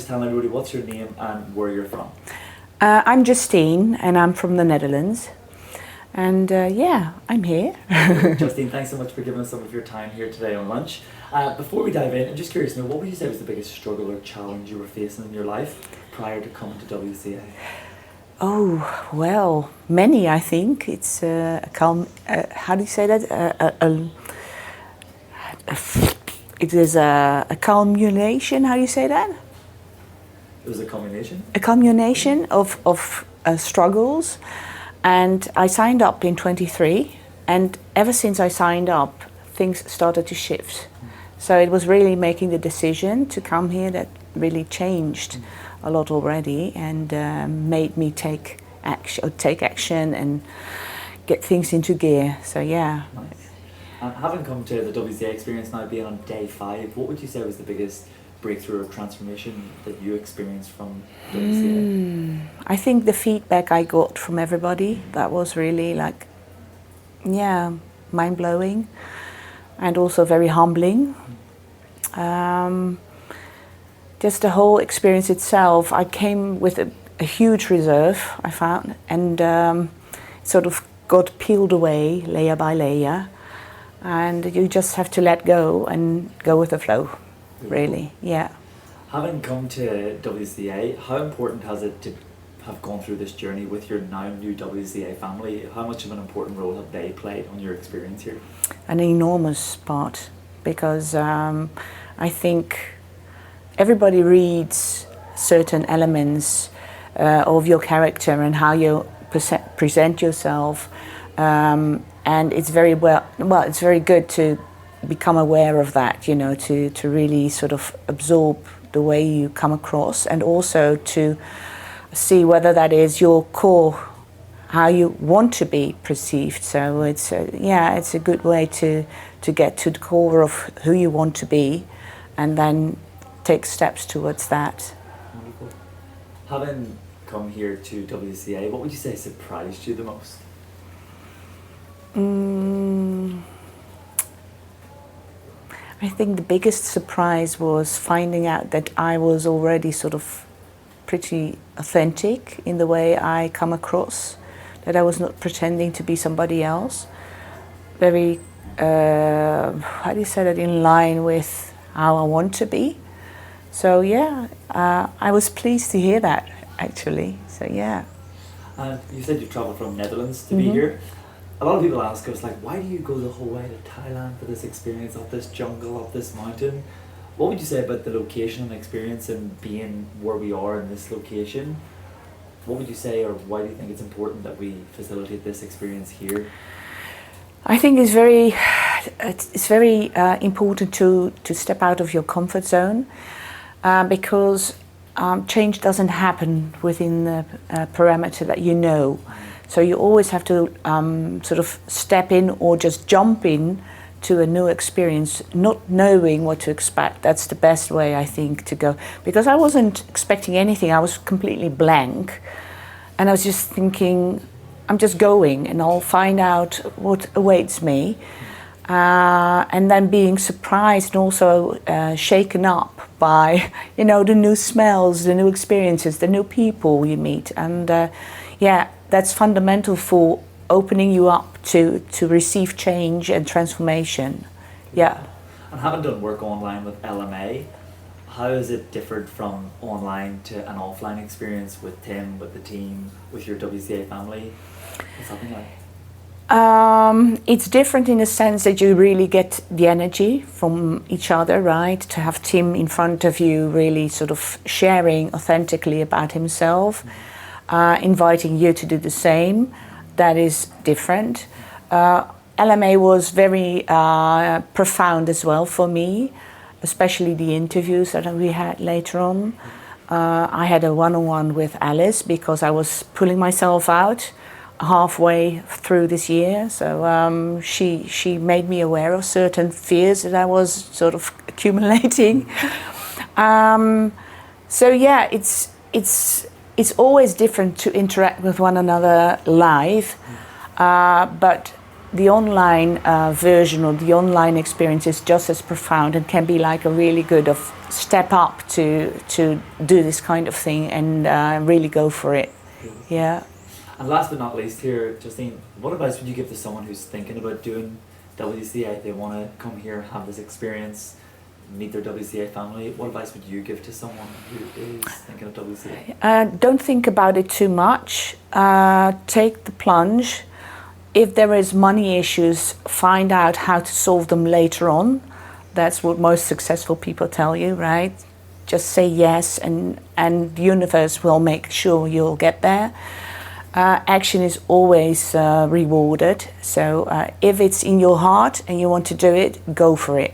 just telling everybody what's your name and where you're from? I'm Justine, and I'm from the Netherlands. And yeah, I'm here. Justine, thanks so much for giving us some of your time here today on lunch. Before we dive in, I'm just curious now, what would you say was the biggest struggle or challenge you were facing in your life prior to coming to WCA? Oh, well, many, I think. It's how do you say that? It is a culmination, how do you say that? It was a culmination? A culmination of struggles. And I signed up in 23, and ever since I signed up, things started to shift. So it was really making the decision to come here that really changed a lot already, and made me take action and get things into gear. So yeah. Nice. Having come to the WCA experience now, being on day 5, what would you say was the biggest breakthrough or transformation that you experienced from WCA? I think the feedback I got from everybody, that was really like, yeah, mind-blowing and also very humbling. Just the whole experience itself, I came with a huge reserve, I found, and sort of got peeled away layer by layer, and you just have to let go and go with the flow. Really, yeah. Having come to WCA, how important has it to have gone through this journey with your now new WCA family? How much of an important role have they played on your experience here? An enormous part, because I think everybody reads certain elements of your character and how you present yourself, and it's it's very good to become aware of that, you know, to really sort of absorb the way you come across, and also to see whether that is your core, how you want to be perceived. So it's a good way to get to the core of who you want to be, and then take steps towards that. Wonderful. Having come here to WCA, what would you say surprised you the most? I think the biggest surprise was finding out that I was already sort of pretty authentic in the way I come across, that I was not pretending to be somebody else. Very, how do you say that, in line with how I want to be. So yeah, I was pleased to hear that, actually. So yeah. You said you travelled from Netherlands to be here. A lot of people ask us, like, why do you go the whole way to Thailand for this experience, up this jungle, up this mountain? What would you say about the location and experience and being where we are in this location? What would you say, or why do you think it's important that we facilitate this experience here? I think it's very important to step out of your comfort zone, because change doesn't happen within the parameter that you know. So you always have to sort of step in or just jump in to a new experience, not knowing what to expect. That's the best way, I think, to go. Because I wasn't expecting anything. I was completely blank. And I was just thinking, I'm just going and I'll find out what awaits me. And then being surprised and also shaken up by, you know, the new smells, the new experiences, the new people you meet. And yeah, that's fundamental for opening you up to receive change and transformation. Yeah. And having done work online with LMA, how has it differed from online to an offline experience with Tim, with the team, with your WCA family? What's happening like? It's different in the sense that you really get the energy from each other, right? To have Tim in front of you really sort of sharing authentically about himself, inviting you to do the same, that is different. LMA was very profound as well for me, especially the interviews that we had later on. I had a one-on-one with Alice because I was pulling myself out halfway through this year. So she made me aware of certain fears that I was sort of accumulating. So yeah, it's always different to interact with one another live, but the online version or the online experience is just as profound and can be like a really good of step up to do this kind of thing and really go for it. Yeah. And last but not least here, Justine, what advice would you give to someone who's thinking about doing WCA? They want to come here, have this experience, meet their WCA family. What advice would you give to someone who is thinking of WCA? Don't think about it too much. Take the plunge. If there is money issues, find out how to solve them later on. That's what most successful people tell you, right? Just say yes, and the universe will make sure you'll get there. Action is always rewarded. So if it's in your heart and you want to do it, go for it.